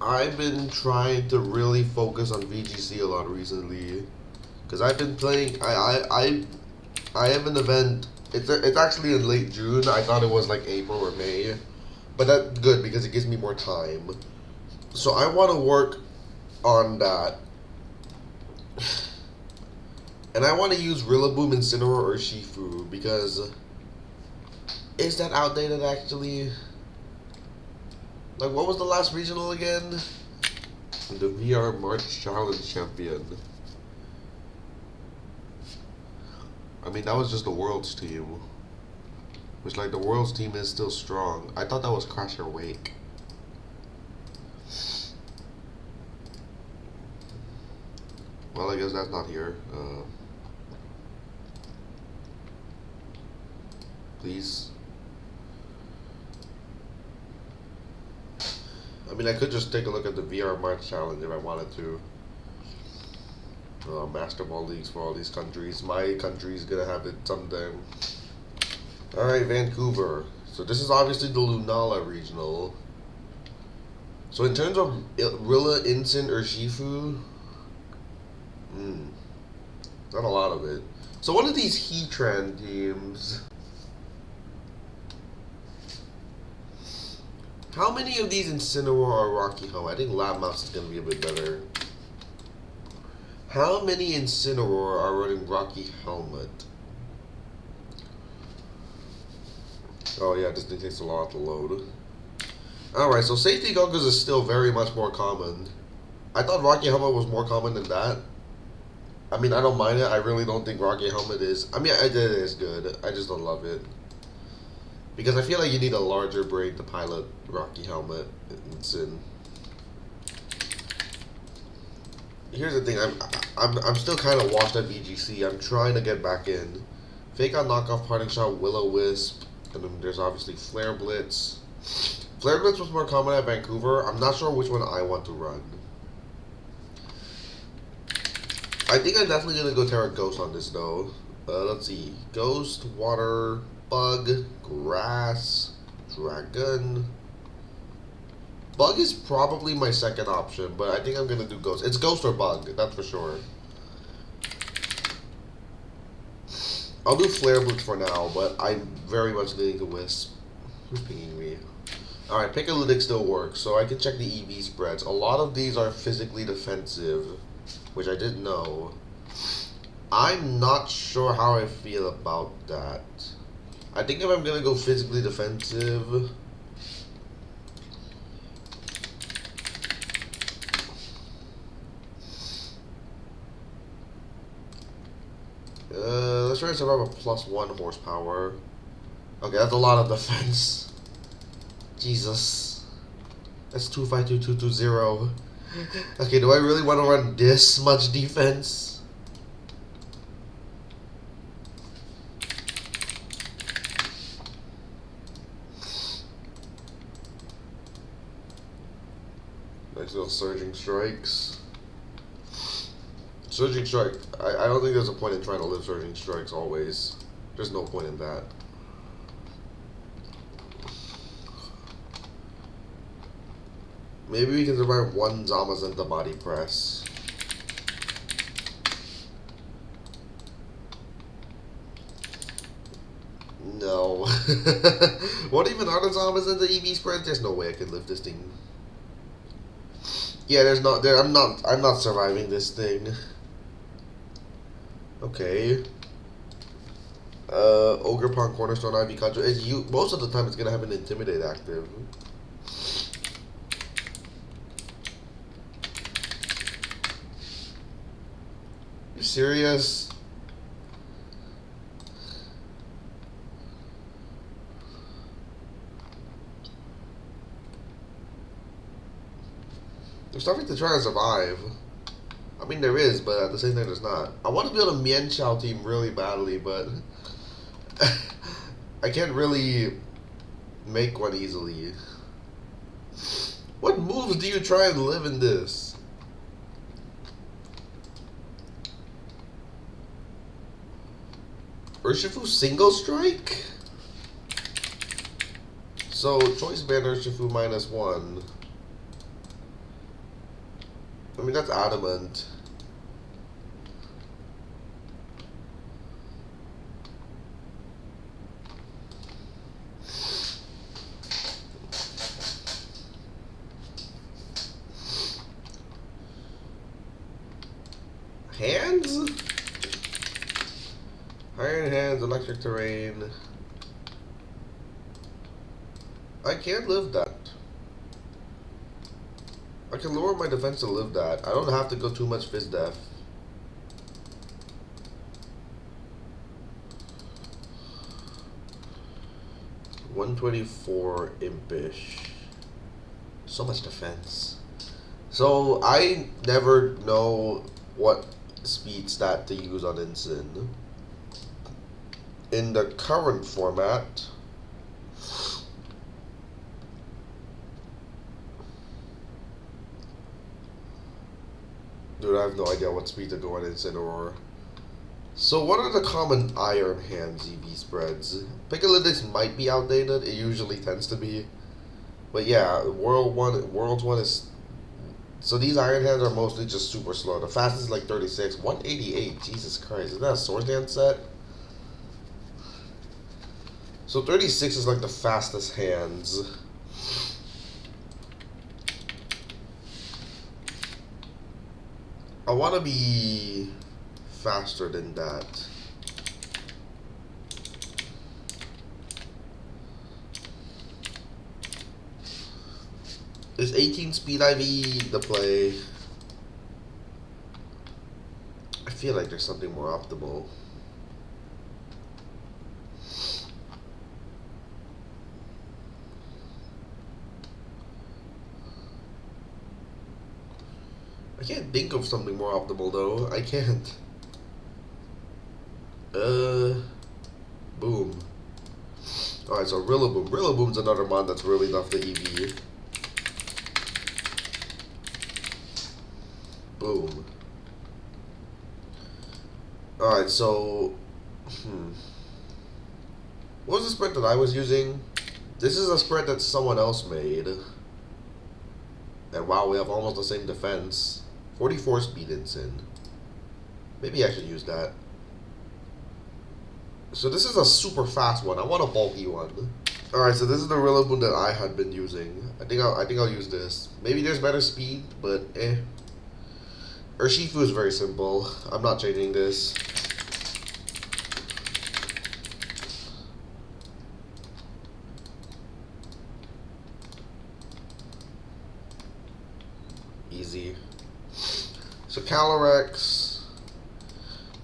I've been trying to really focus on VGC a lot recently, because I've been playing. I have an event. It's actually in late June. I thought it was like April or May, but that's good because it gives me more time. So I want to work on that, and I want to use Rillaboom, Incineroar, or Shifu because is that outdated actually? Like, what was the last regional again? The VR March Challenge Champion. I mean, that was just the Worlds team. Which, like, the Worlds team is still strong. I thought that was Crasher Wake. Well, I guess that's not here. Please. I mean, I could just take a look at the VR March Challenge if I wanted to. Master Ball leagues for all these countries. My country's gonna have it sometime. Alright, Vancouver. So this is obviously the Lunala regional. So in terms of Rilla, Incin, or Shifu, not a lot of it. So one of these Heatran teams. How many of these Incineroar are Rocky Helmet? I think Loudmouth is going to be a bit better. How many Incineroar are running Rocky Helmet? Oh yeah, this thing takes a lot to load. Alright, so Safety Goggles is still very much more common. I thought Rocky Helmet was more common than that. I mean, I don't mind it. I really don't think Rocky Helmet is... I mean, it is good. I just don't love it. Because I feel like you need a larger brain to pilot Rocky Helmet. It's in. Here's the thing, I'm still kind of washed at VGC. I'm trying to get back in. Fake Out Knockoff, Parting Shot, Will-O-Wisp, and then there's obviously Flare Blitz. Flare Blitz was more common at Vancouver. I'm not sure which one I want to run. I think I'm definitely gonna go Terra Ghost on this though. Let's see, Ghost, Water, Bug, Grass, Dragon. Bug is probably my second option, but I think I'm gonna do Ghost. It's Ghost or Bug, that's for sure. I'll do Flare Blitz for now, but I'm very much leaning to Wisp. Who's pinging me? Alright, Picalytic still works, so I can check the EV spreads. A lot of these are physically defensive, which I didn't know. I'm not sure how I feel about that. I think if I'm gonna go physically defensive, let's try to survive a +1 horsepower. Okay, that's a lot of defense. Jesus. That's 252220. Okay, do I really want to run this much defense? Nice little Surging Strikes. Surging Strike. I don't think there's a point in trying to live Surging Strikes always. There's no point in that. Maybe we can survive one Zamazenta Body Press. No. What even are the Zamazenta EV spreads? There's no way I can live this thing. Yeah, there's not. I'm not surviving this thing. Okay. Ogerpon, Cornerstone, Ivy Contra. Most of the time, it's gonna have an Intimidate active. You serious? There's nothing to try and survive. I mean, there is, but at the same time, there's not. I want to build a Mienshao team really badly, but I can't really make one easily. What moves do you try and live in this? Urshifu Single Strike? So, Choice Band Urshifu -1. I mean, that's adamant. Hands? Iron hands, electric terrain. I can't live that. I can lower my defense to live that. I don't have to go too much fizz def. $124 impish. So much defense. So I never know what speed stat to use on Ensign. In the current format, dude, I have no idea what speed to go on Ensign Aurora. So what are the common Iron Hand ZB spreads? Picalytics might be outdated, it usually tends to be. But yeah, Worlds 1 is... So these Iron Hands are mostly just super slow. The fastest is like 36, 188, Jesus Christ, is that a Sword Hand set? So 36 is like the fastest hands. I want to be faster than that. Is 18 speed IV the play? I feel like there's something more optimal. I can't think of something more optimal though. I can't. Boom. Alright, so Rillaboom. Rillaboom's another mod that's really enough the EV. Boom. Alright, so... What was the spread that I was using? This is a spread that someone else made. And wow, we have almost the same defense. 44 speed Ensign. Maybe I should use that. So this is a super fast one. I want a bulky one. Alright, so this is the Rillaboom that I had been using. I think I'll use this. Maybe there's better speed, but eh. Urshifu is very simple. I'm not changing this. Easy. So Calyrex.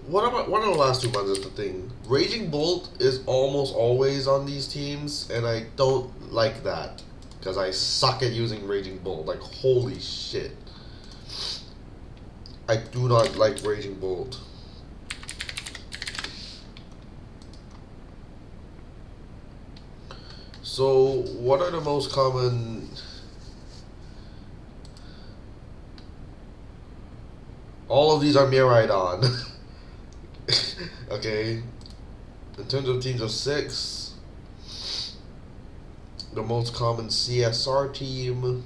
What are the last two ones is the thing? Raging Bolt is almost always on these teams, and I don't like that. Because I suck at using Raging Bolt. Like, holy shit. I do not like Raging Bolt. So, what are the most common... All of these are Miraidon. Okay. In terms of teams of 6, the most common CSR team.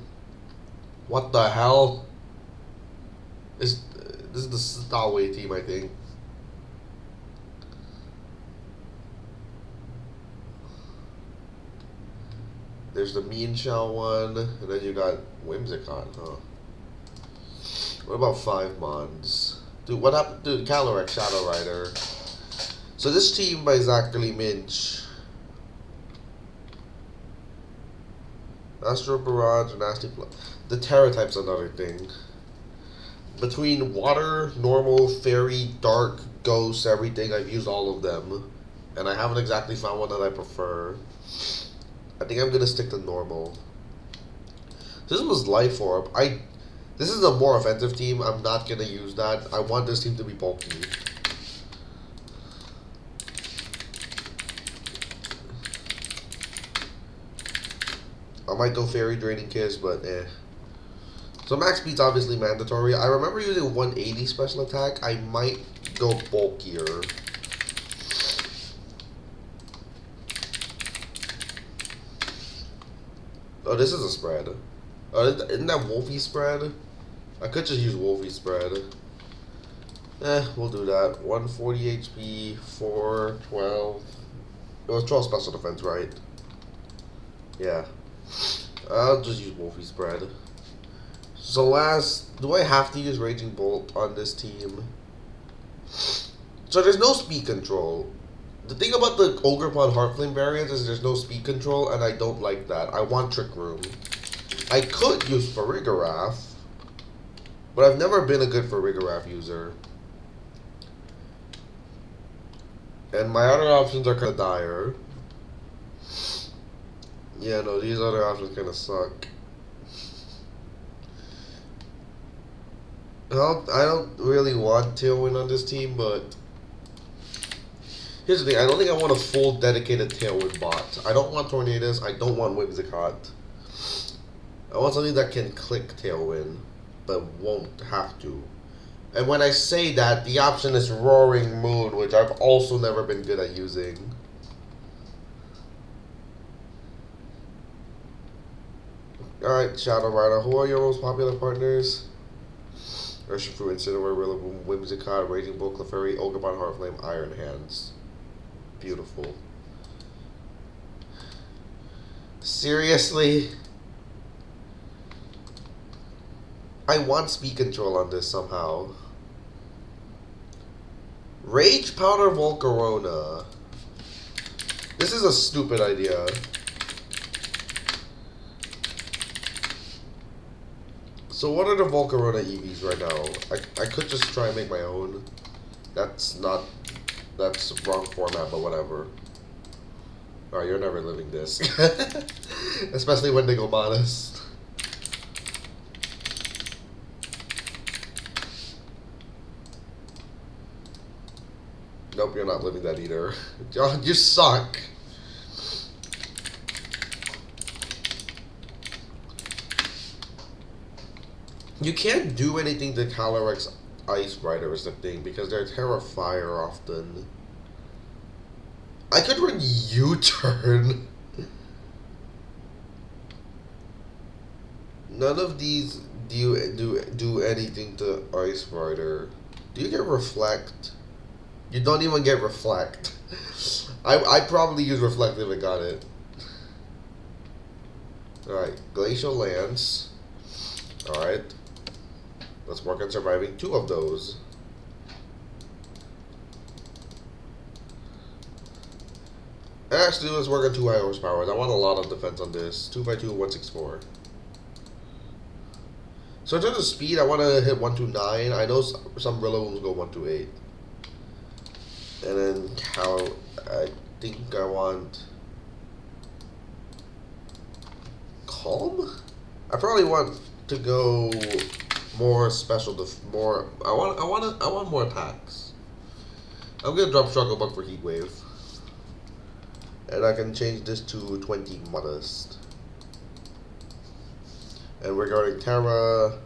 What the hell? This is the Stowaway team, I think. There's the Mienshao one, and then you got Whimsicott, huh? What about 5 Mons? Dude, what happened to Calyrex Shadow Rider? So this team by Zachary Minch. Astro Barrage, Nasty Plot. The Terra type's another thing. Between Water, Normal, Fairy, Dark, Ghost, everything, I've used all of them. And I haven't exactly found one that I prefer. I think I'm gonna stick to Normal. This was Life Orb. This is a more offensive team. I'm not gonna use that. I want this team to be bulky. I might go Fairy Draining Kiss, but eh. So max speed's obviously mandatory. I remember using 180 special attack. I might go bulkier. Oh, this is a spread. Oh, isn't that Wolfie spread? I could just use Wolfie spread. We'll do that. 140 HP, 412. It was 12 special defense, right? Yeah. I'll just use Wolfie spread. So do I have to use Raging Bolt on this team? So there's no speed control. The thing about the Ogerpon Heartflame variant is there's no speed control, and I don't like that. I want Trick Room. I could use Farigiraf, but I've never been a good Farigiraf user. And my other options are kind of dire. Yeah, no, these other options kind of suck. Well, I don't really want Tailwind on this team, but here's the thing. I don't think I want a full dedicated Tailwind bot. I don't want Tornadus. I don't want Whimsicott. I want something that can click Tailwind, but won't have to. And when I say that, the option is Roaring Moon, which I've also never been good at using. Alright, Shadow Rider. Who are your most popular partners? Urshifu, Incineroar, Rillaboom, Whimsicott, Raging Bull, Clefairy, Ogerpon, Heartflame, Iron Hands. Beautiful. Seriously? I want speed control on this somehow. Rage Powder Volcarona. This is a stupid idea. So what are the Volcarona EVs right now? I could just try and make my own. That's the wrong format, but whatever. Alright, you're never living this. Especially when they go modest. Nope, you're not living that either. You suck. You can't do anything to Calyrex Ice Rider is the thing, because they're Terra Fire often. I could run U-turn. None of these do anything to Ice Rider. Do you get Reflect? You don't even get Reflect. I probably use Reflect if I got it. Alright, Glacial Lance. Alright. Let's work on surviving 2 of those. Actually, let's work on 2 high horsepower. I want a lot of defense on this. 252, 164. So in terms of speed, I want to hit 129. I know some Rillaboom's go 128. And then I think I want Calm? I probably want to go more special I want more attacks. I'm gonna drop Struggle Bug for Heat Wave. And I can change this to 20 modest. And regarding Terra,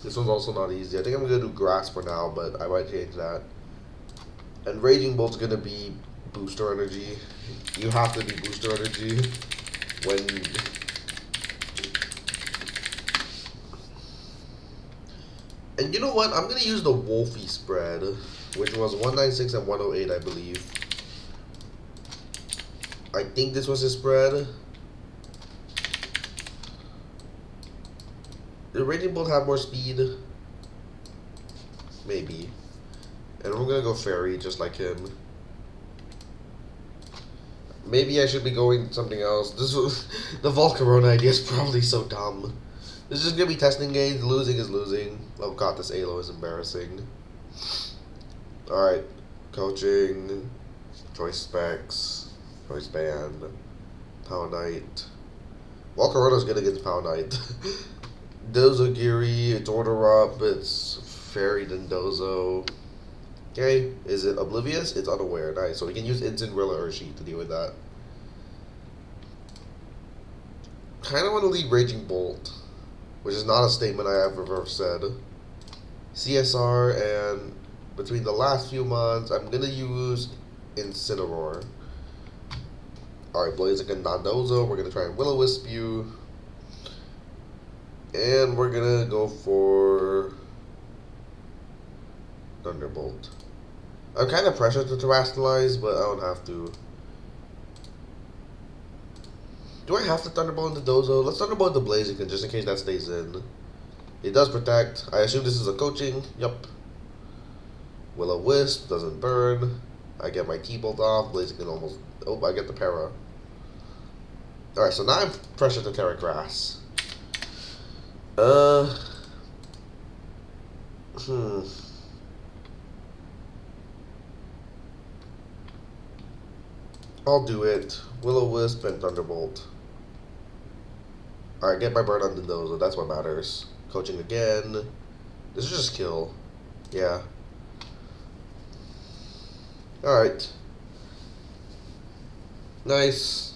this one's also not easy. I think I'm gonna do Grass for now, but I might change that. And Raging Bolt's gonna be Booster Energy. You have to be Booster Energy when. And you know what? I'm gonna use the Wolfie spread, which was 196 and 108, I believe. I think this was his spread. Did Raging Bolt have more speed? Maybe. And we're gonna go Fairy just like him. Maybe I should be going something else. The Volcarona idea is probably so dumb. This is just gonna be testing games. Losing is losing. Oh god, this Alo is embarrassing. Alright. Coaching. Choice Specs. Choice Band. Power Knight. Volcarona's good against Power Knight. Dozogiri, it's Order Up, it's Fairy Dendozo. Okay, is it Oblivious? It's Unaware. Nice. So we can use Instant Rilla Urshi to deal with that. Kind of want to lead Raging Bolt, which is not a statement I have ever said. CSR, and between the last few months, I'm going to use Incineroar. Alright, Blaziken, Dondozo. We're gonna try and Will-O-Wisp you. And we're gonna go for Thunderbolt. I'm kind of pressured to Terastallize, but I don't have to. Do I have to Thunderbolt into Dozo? Let's Thunderbolt into Blaziken just in case that stays in. It does protect. I assume this is a coaching. Yup. Will-O-Wisp doesn't burn. I get my T-Bolt off. Blaziken almost... Oh, I get the para. Alright, so now I'm pressured to Terra Grass. I'll do it. Will-O-Wisp and Thunderbolt. Alright, get my burn on the Dozo. That's what matters. Coaching again. This is just kill. Yeah. Alright. Nice.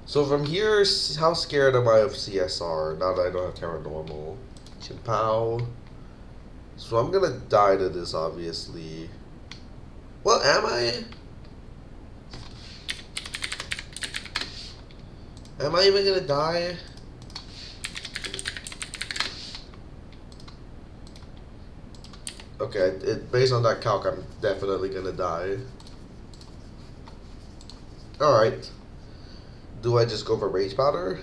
So from here, how scared am I of CSR now that I don't have Terra Normal? Chien-Pao. So I'm gonna die to this, obviously. Well, am I? Am I even gonna die? Okay, based on that calc, I'm definitely gonna die. Alright. Do I just go for Rage Powder?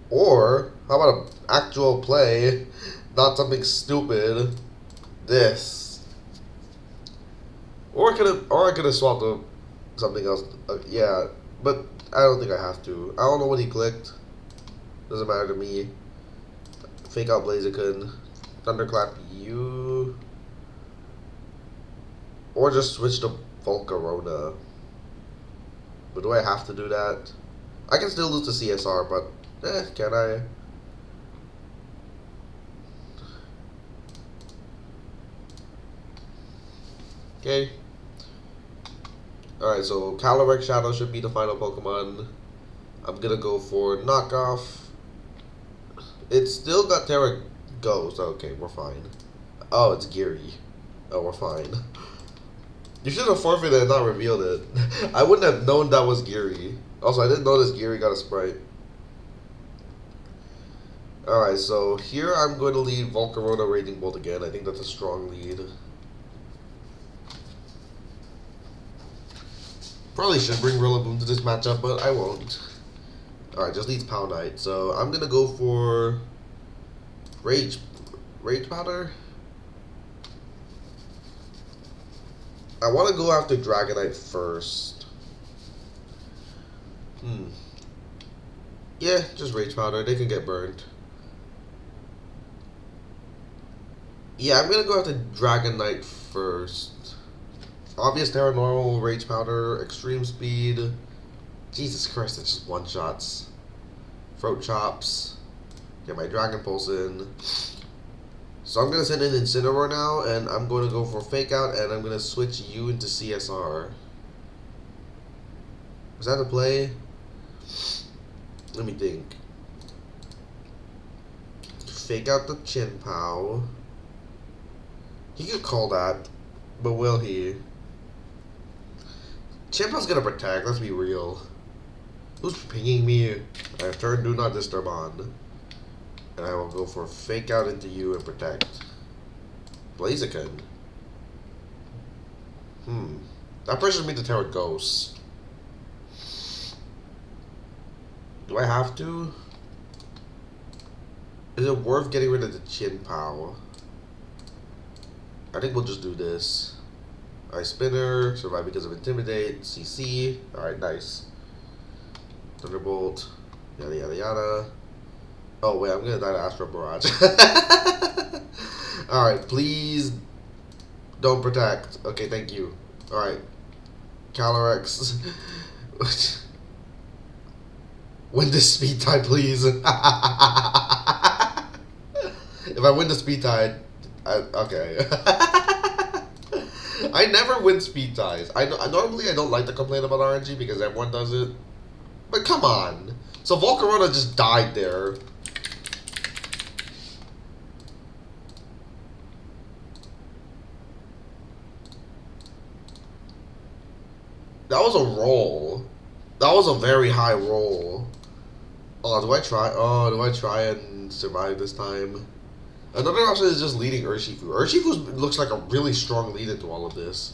Or, how about an actual play? Not something stupid. This. Or I could have swapped to something else. Yeah, but I don't think I have to. I don't know what he clicked. Doesn't matter to me. Fake out Blaziken. Thunderclap you. Or just switch to Volcarona. But do I have to do that? I can still lose the CSR, but can I? Okay. Alright, so Calyrex Shadow should be the final Pokemon. I'm gonna go for Knockoff. It's still got Terra Ghost. Okay, we're fine. Oh, it's Geary. Oh, we're fine. You should have forfeited and not revealed it. I wouldn't have known that was Geary. Also, I didn't notice Geary got a Sprite. Alright, so here I'm going to lead Volcarona Raging Bolt again. I think that's a strong lead. Probably should bring Rillaboom to this matchup, but I won't. Alright, just leads Powknight. So I'm going to go for Rage Powder. I want to go after Dragonite first. Yeah, just Rage Powder. They can get burned. Yeah, I'm going to go after Dragonite first. Obvious Terra Normal, Rage Powder, Extreme Speed. Jesus Christ, it's just one-shots. Throat Chops. Get my Dragon Pulse in. So I'm going to send in Incineroar now, and I'm going to go for Fake Out, and I'm going to switch you into CSR. Is that a play? Let me think. Fake Out the Chien-Pao. He could call that, but will he? Chien-Pao's going to protect, let's be real. Who's pinging me? I have turned Do Not Disturb on. And I will go for Fake Out into you and Protect. Blaziken. That pressures me to Terra Ghost. Do I have to? Is it worth getting rid of the Chien-Pao? I think we'll just do this. Ice Spinner, survive because of Intimidate, CC. Alright, nice. Thunderbolt, yada yada yada. Oh wait, I'm gonna die to Astral Barrage. Alright, please don't protect. Okay, thank you. Alright. Calyrex. Win this speed tide, please. If I win the speed tide, okay. I never win speed ties. Normally I don't like to complain about RNG because everyone does it. But come on. So Volcarona just died there. That was a roll. That was a very high roll. Oh, do I try? Oh, do I try and survive this time? Another option is just leading Urshifu. Urshifu looks like a really strong lead into all of this.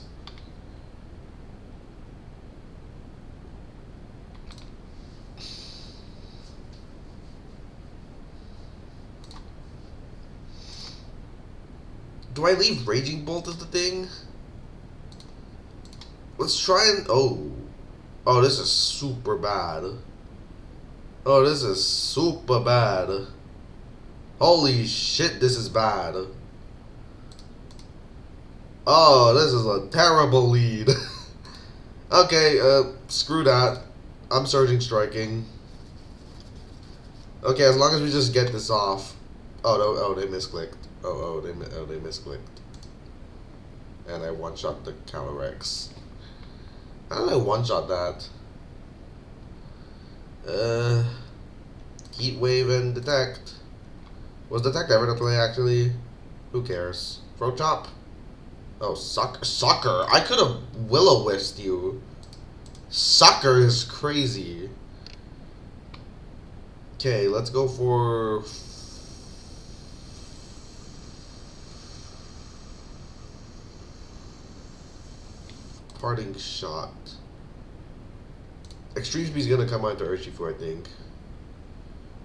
Do I leave Raging Bolt as the thing? Let's try and... Oh. Oh, this is super bad. Oh, this is super bad. Holy shit, this is bad. Oh, this is a terrible lead. Okay, screw that. I'm Surging Striking. Okay, as long as we just get this off. Oh, no, oh, they misclicked. They misclicked. And I one-shot the Calyrex. How did I one-shot that? Heat Wave and Detect. Was Detect ever to play, actually? Who cares? Throw Chop. Oh, Sucker. I could have Will-O-Wisp you. Sucker is crazy. Okay, let's go for... Parting Shot. Extreme Speed's gonna come out to Urshifu, I think.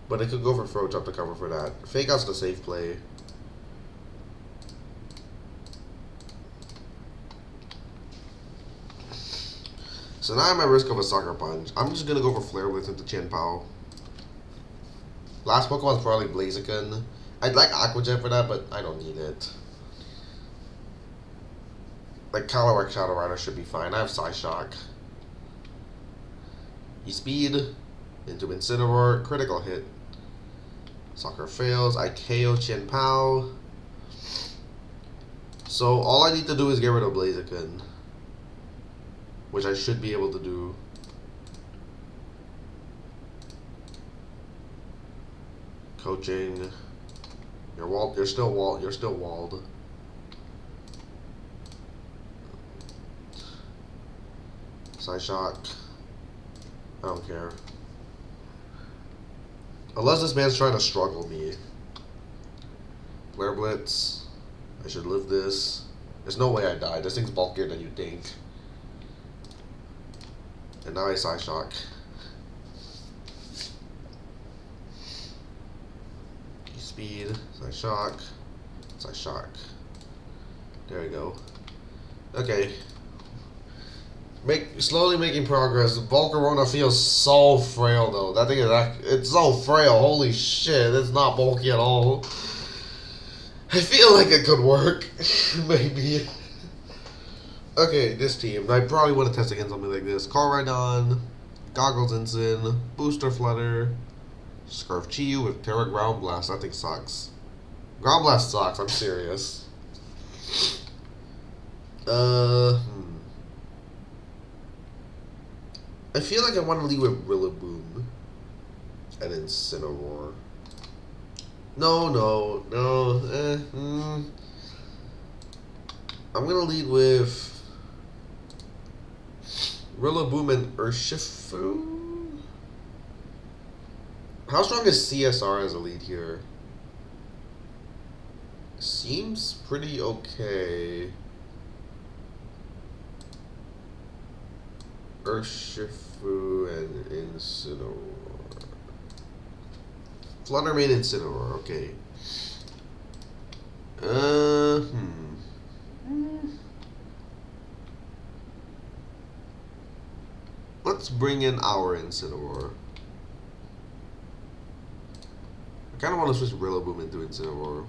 But I could go for Throw Chop to cover for that. Fake Out's the safe play. So now I'm at risk of a Sucker Punch. I'm just gonna go for Flare Blitz into Chien-Pao. Last Pokemon's probably Blaziken. I'd like Aqua Jet for that, but I don't need it. Like Calyrex Shadow Rider should be fine. I have Psyshock. E-Speed into Incineroar. Critical hit. Sucker fails. I KO Chien-Pao. So all I need to do is get rid of Blaziken, which I should be able to do. Coaching. You're walled. You're still walled. You're still walled. Psyshock. I don't care. Unless this man's trying to struggle me. Flare Blitz. I should live this. There's no way I die. This thing's bulkier than you think. And now I Psyshock. Speed. Psyshock. Psyshock. There we go. Okay. Slowly making progress. Volcarona feels so frail though. That thing is it's so frail. Holy shit, it's not bulky at all. I feel like it could work. Maybe. Okay, this team. I probably want to test against something like this. Calyrex, Goggles Ensign, Booster Flutter, Scarfchiyu with Terra Ground Blast. That thing sucks. Ground Blast sucks, I'm serious. I feel like I want to lead with Rillaboom and Incineroar. No. I'm gonna lead with Rillaboom and Urshifu. How strong is CSR as a lead here? Seems pretty okay. Urshifu and Incineroar. Flutter Mane Incineroar, okay. Let's bring in our Incineroar. I kind of want to switch Rillaboom into Incineroar.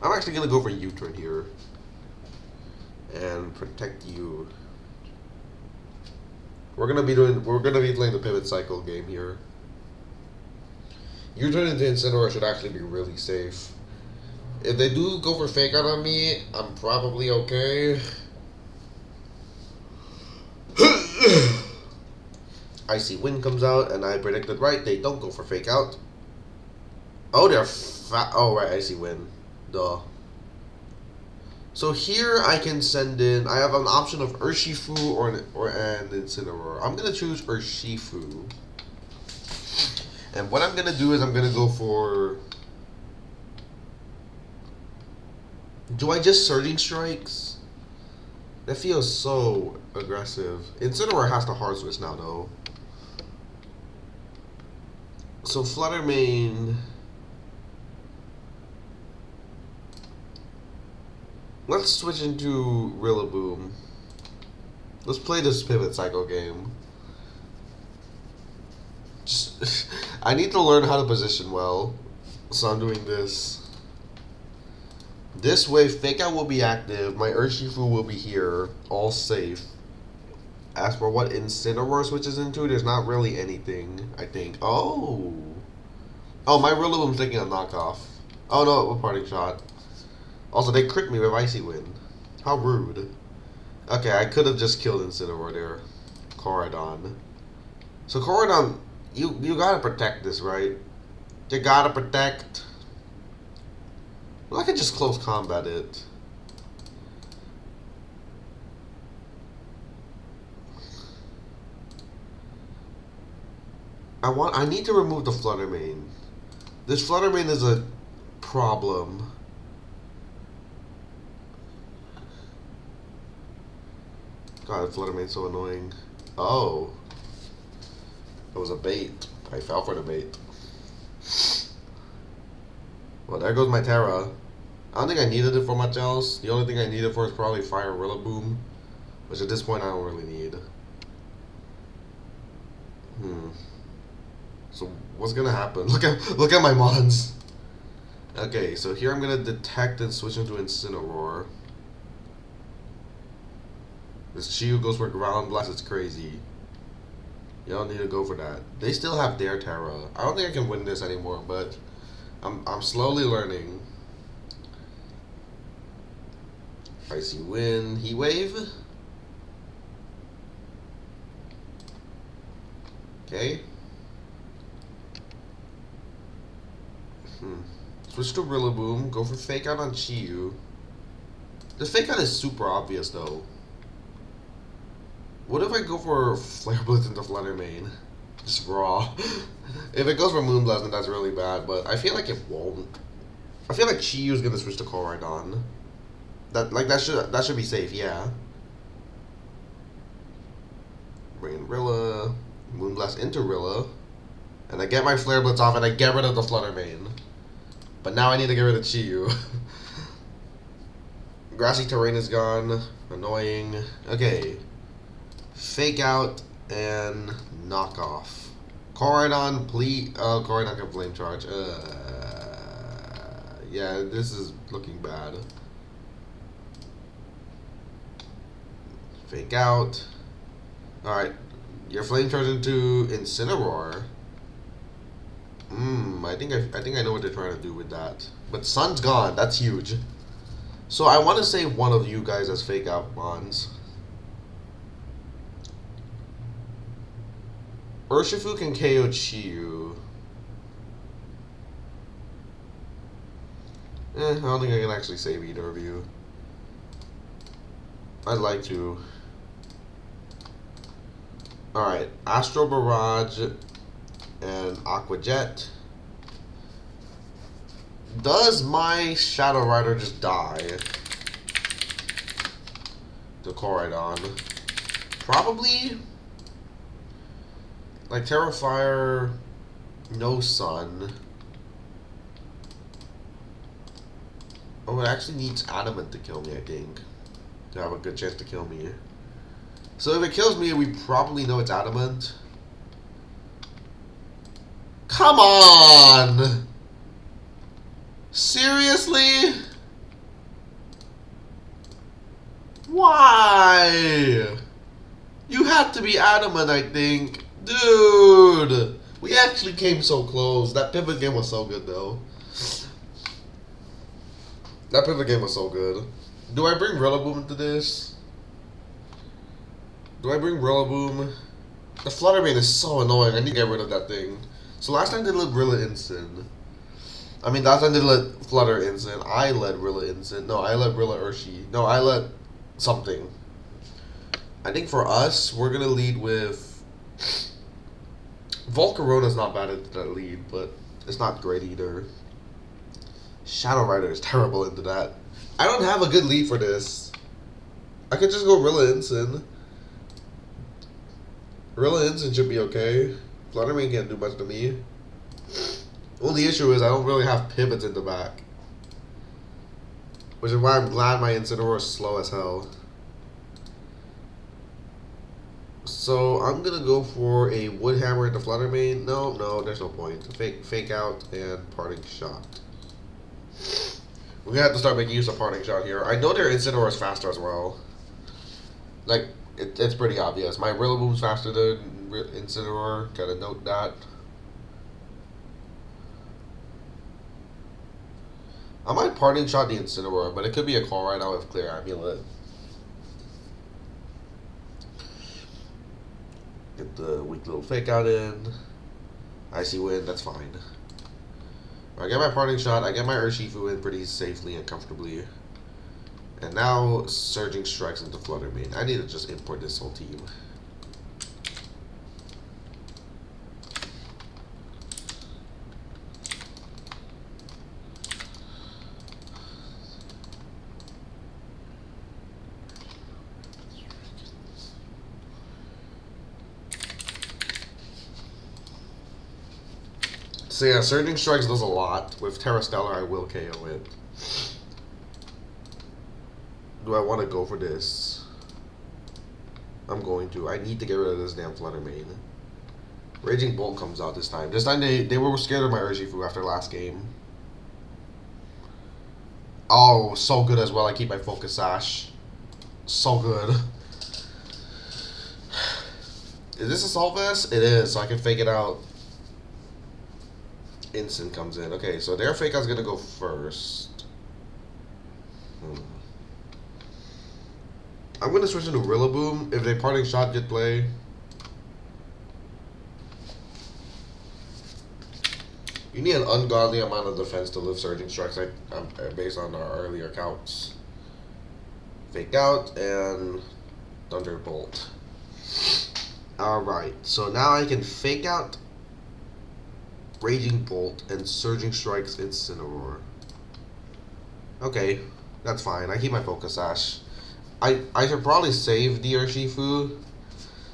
I'm actually gonna go for U-turn here and protect you. We're gonna be playing the pivot cycle game here. U-turn into Incineroar should actually be really safe. If they do go for Fake Out on me, I'm probably okay. Icy Wind comes out, and I predicted right. They don't go for Fake Out. Oh, they're oh right, Icy Wind. Duh. So here I can send in. I have an option of Urshifu or Incineroar. I'm gonna choose Urshifu. And what I'm gonna do is I'm gonna go for. Do I just Surging Strikes? That feels so aggressive. Incineroar has the hard switch now though. So Flutter Mane. Let's switch into Rillaboom. Let's play this Pivot Cycle game. Just, I need to learn how to position well, so I'm doing this. This way, Fake Out will be active, my Urshifu will be here, all safe. As for what Incineroar switches into, there's not really anything, I think. Oh! Oh, my Rillaboom's taking a knockoff. Oh no, a parting shot. Also, they crit me with Icy Wind. How rude. Okay, I could have just killed Incineroar there. Corridon. So Corridon, you gotta protect this, right? You gotta protect. Well, I could just close combat it. I need to remove the Flutter Mane. This Flutter Mane is a problem. God, Flutter Mane's so annoying. Oh. It was a bait. I fell for the bait. Well, there goes my Terra. I don't think I needed it for much else. The only thing I need it for is probably Fire Rillaboom, which at this point I don't really need. So what's gonna happen? Look at my mons. Okay, so here I'm gonna detect and switch into Incineroar. This Chiyu goes for Ground Blast. It's crazy. You don't need to go for that. They still have their Terra. I don't think I can win this anymore, but I'm slowly learning. Icy Wind, Heat Wave. Okay. Switch to Rillaboom. Go for Fake Out on Chiyu. The Fake Out is super obvious though. What if I go for Flare Blitz into Flutter Mane? Just raw. If it goes for Moonblast, then that's really bad, but I feel like it won't. I feel like Chiyu's gonna switch to Corridon. That should be safe, yeah. Bring in Rilla, Moonblast into Rilla, and I get my Flare Blitz off and I get rid of the Flutter Mane. But now I need to get rid of Chiyu. Grassy terrain is gone. Annoying. Okay. Fake Out and Knock Off. Corridon, please. Oh, Corridon can Flame Charge. Yeah, this is looking bad. Fake Out. Alright. You're Flame Charge into Incineroar. I think I know what they're trying to do with that. But Sun's gone. That's huge. So I want to say one of you guys as Fake Out Mons. Urshifu can KO Chiyu. I don't think I can actually save either of you. I'd like to. Alright, Astro Barrage and Aqua Jet. Does my Shadow Rider just die? To Corridon. Probably. Like Terra Fire, no Sun. Oh, it actually needs Adamant to kill me, I think. To have a good chance to kill me. So if it kills me, we probably know it's Adamant. Come on! Seriously? Why? You had to be Adamant, I think. Dude! We actually came so close. That pivot game was so good, though. That pivot game was so good. Do I bring Rillaboom into this? Do I bring Rillaboom? The Flutter Mane is so annoying. I need to get rid of that thing. So last time they did Rilla Instant. I mean, that's I did let Flutter Instant. I let Rilla Instant. No, I let Rilla Urshi. No, I let something. I think for us, we're gonna lead with Volcarona's not bad into that lead, but it's not great either. Shadow Rider is terrible into that. I don't have a good lead for this. I could just go Rilla Instant. Rilla Instant should be okay. Fluttermane can't do much to me. Only issue is I don't really have pivots in the back. Which is why I'm glad my Incineroar is slow as hell. So I'm gonna go for a Wood Hammer into Fluttermane. No, there's no point. Fake out and Parting Shot. We're gonna have to start making use of Parting Shot here. I know their Incineroar is faster as well. Like, it's pretty obvious. My Rillaboom's faster than Incineroar. Gotta note that. I might Parting Shot the Incineroar, but it could be a call right now with Clear Amulet. Get the weak little Fake Out in. Icy Wind, that's fine. I get my Parting Shot, I get my Urshifu in pretty safely and comfortably. And now Surging Strikes into Fluttermane. I need to just import this whole team. So yeah, Surging Strikes does a lot. With Terra Stellar, I will KO it. Do I want to go for this? I'm going to. I need to get rid of this damn Fluttermane. Raging Bolt comes out this time. This time they were scared of my Urshifu after last game. Oh, so good as well. I keep my Focus Sash. So good. Is this a Assault Vest? It is, so I can fake it out. Instant comes in. Okay, so their Fake Out's gonna go first. I'm gonna switch into Rillaboom. If they Parting Shot get play. You need an ungodly amount of defense to live Surging Strikes based on our earlier counts. Fake Out and Thunderbolt. Alright, so now I can Fake Out Raging Bolt and Surging Strikes Incineroar. Okay, that's fine. I keep my Focus Sash. I should probably save the Urshifu.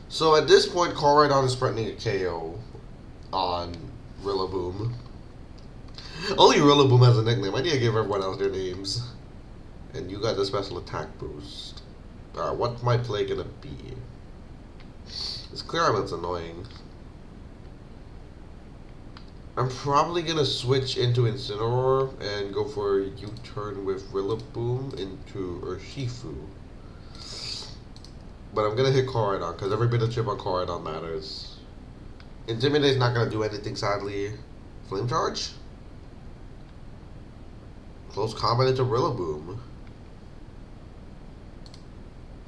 So at this point, Koraidon is threatening a KO on Rillaboom. Only Rillaboom has a nickname. I need to give everyone else their names. And you got the special attack boost. Alright, what's my play gonna be? This Clear Island's annoying. I'm probably gonna switch into Incineroar and go for a U-turn with Rillaboom into Urshifu. But I'm gonna hit Koraidon because every bit of chip on Koraidon matters. Intimidate's not gonna do anything, sadly. Flame Charge? Close combat into Rillaboom.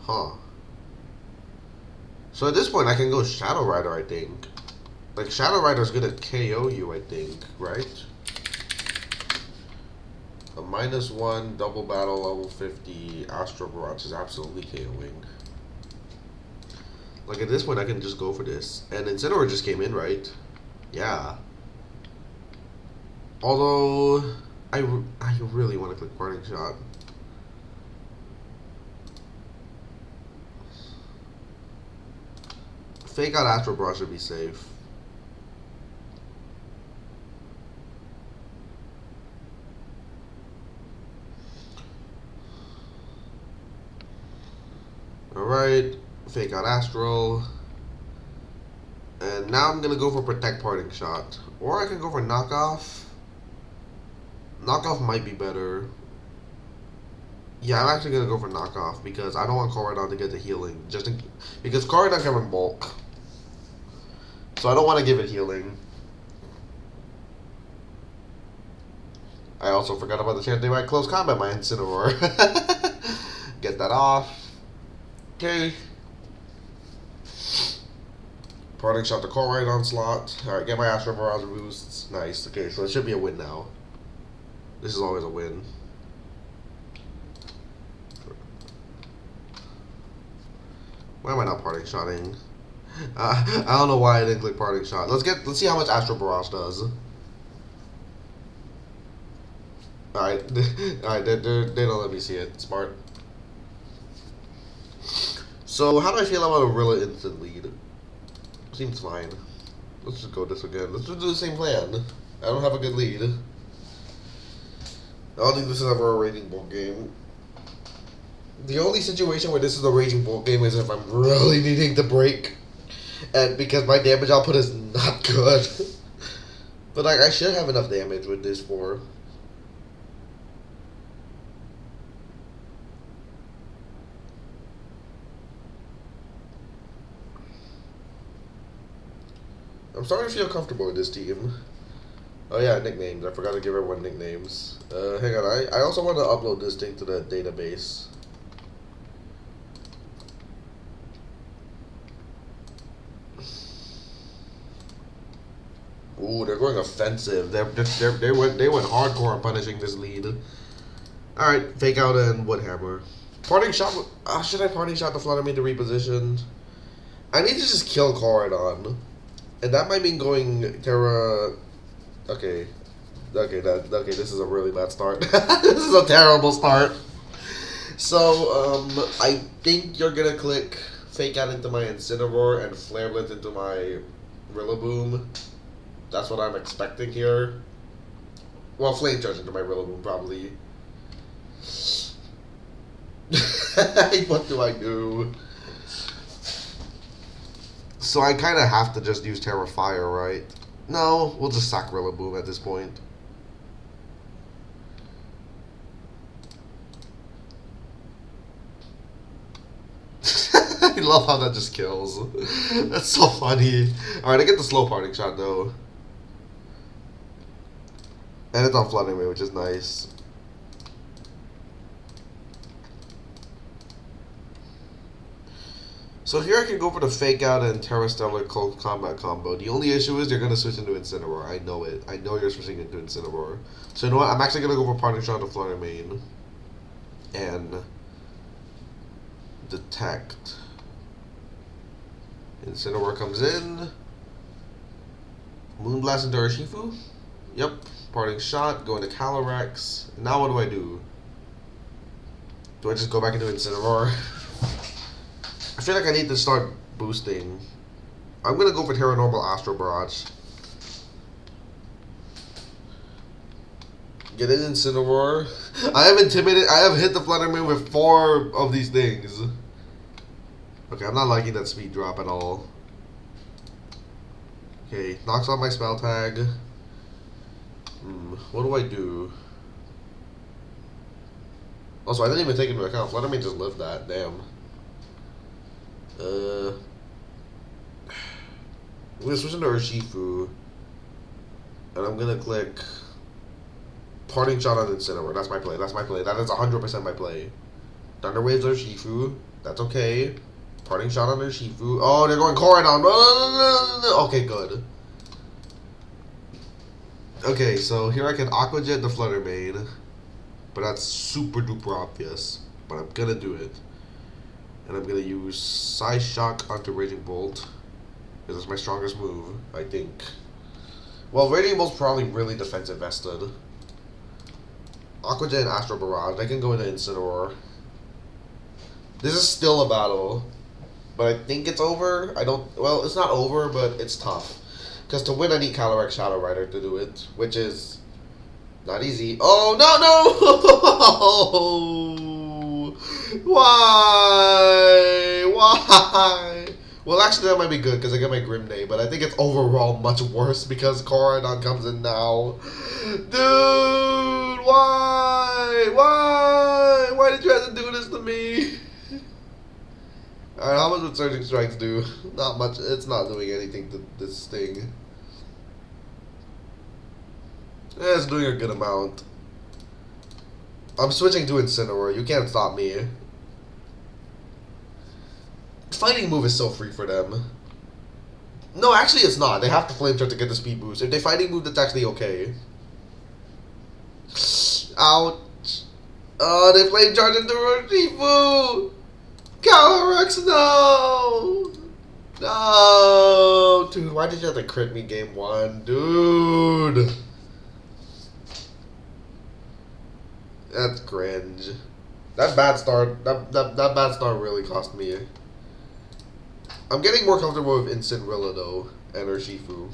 Huh. So at this point I can go Shadow Rider, I think. Like, Shadow Rider's gonna KO you, I think, right? A -1 double battle level 50 Astro Barrage is absolutely KOing. Like, at this point I can just go for this. And Incineroar just came in, right? Yeah. Although I really want to click Parting Shot. Fake Out Astro Barrage should be safe. Alright, Fake Out Astral. And now I'm going to go for Protect Parting Shot. Or I can go for Knockoff. Knockoff might be better. Yeah, I'm actually going to go for Knockoff because I don't want Koraidon to get the healing. Because Koraidon can run bulk. So I don't want to give it healing. I also forgot about the chance they might close combat my Incineroar. Get that off. Okay. Parting Shot the Koraidon slot. Alright, get my Astro Barrage boosts. Nice. Okay, so it should be a win now. This is always a win. Why am I not parting shotting? I don't know why I didn't click parting shot. Let's see how much Astral Barrage does. Alright, alright, they don't let me see it. Smart. So how do I feel about a Rilla instant lead? Seems fine. Let's just go this again. Let's just do the same plan. I don't have a good lead. I don't think this is ever a Raging Bolt game. The only situation where this is a Raging Bolt game is if I'm really needing to break. And because my damage output is not good. But like, I should have enough damage with this for. I'm starting to feel comfortable with this team. Oh yeah, nicknames. I forgot to give everyone nicknames. Hang on, I also want to upload this thing to the database. Ooh, they're going offensive. They went hardcore on punishing this lead. All right, fake out and Woodhammer. Parting shot. Should I parting shot the Fluttermane to reposition? I need to just kill Koridon, and that might mean going Terra. Okay, this is a really bad start. This is a terrible start. So I think you're gonna click fake out into my Incineroar and Flare Blitz into my Rillaboom. That's what I'm expecting here. Well, Flame Charge into my Rillaboom, probably. What do I do? So I kind of have to just use Terra Fire, right? No, we'll just sack Rillaboom at this point. I love how that just kills. That's so funny. Alright, I get the slow parting shot, though. And it's on Flooding Me, which is nice. So here I can go for the Fake Out and Terra Stellar Close Combat combo. The only issue is they're going to switch into Incineroar. I know it. I know you're switching into Incineroar. So you know what? I'm actually going to go for Parting Shot to Flooding Main. And Detect. Incineroar comes in. Moonblast into Urshifu. Yep. Parting Shot, go into Calyrex. Now what do I do? Do I just go back into Incineroar? I feel like I need to start boosting. I'm gonna go for Terra Normal Astral Barrage. Get in Incineroar. I have intimidated. I have hit the Fluttermane with 4 of these things. Okay, I'm not liking that speed drop at all. Okay, knocks off my spell tag. What do I do? Also, I didn't even take into account. Fluttermane just lived that. Damn. I'm gonna switch into Urshifu. And I'm gonna click Parting Shot on Incineroar. That's my play. That's my play. That is 100% my play. Thunder Waves Urshifu. That's okay. Parting Shot on Urshifu. Oh, they're going Koridon. Okay, good. Okay, so here I can Aqua Jet the Fluttermane, but that's super duper obvious. But I'm gonna do it, and I'm gonna use Psyshock onto Raging Bolt because it's my strongest move, I think. Well, Raging Bolt's probably really defensive vested. Aqua Jet and Astral Barrage. I can go into Incineroar. This is still a battle, but I think it's over. I don't. Well, it's not over, but it's tough. Because to win, I need Calyrex Shadow Rider to do it, which is not easy. Oh, no! Why? Why? Well, actually, that might be good because I get my Grim Day, but I think it's overall much worse because Koridon comes in now. Dude, why? Why? Why did you have to do this to me? Alright, how much would Surging Strikes do? Not much. It's not doing anything to this thing. Yeah, it's doing a good amount. I'm switching to Incineroar. You can't stop me. Fighting move is so free for them. No, actually it's not. They have to Flame Charge to get the speed boost. If they Fighting move, that's actually okay. Ouch. Oh, they flame charge into Urshifu. Calyrex, no. No. Dude, why did you have to crit me game 1? Dude. That's cringe. That bad start, that bad start really cost me. I'm getting more comfortable with Incineroar though, and Urshifu.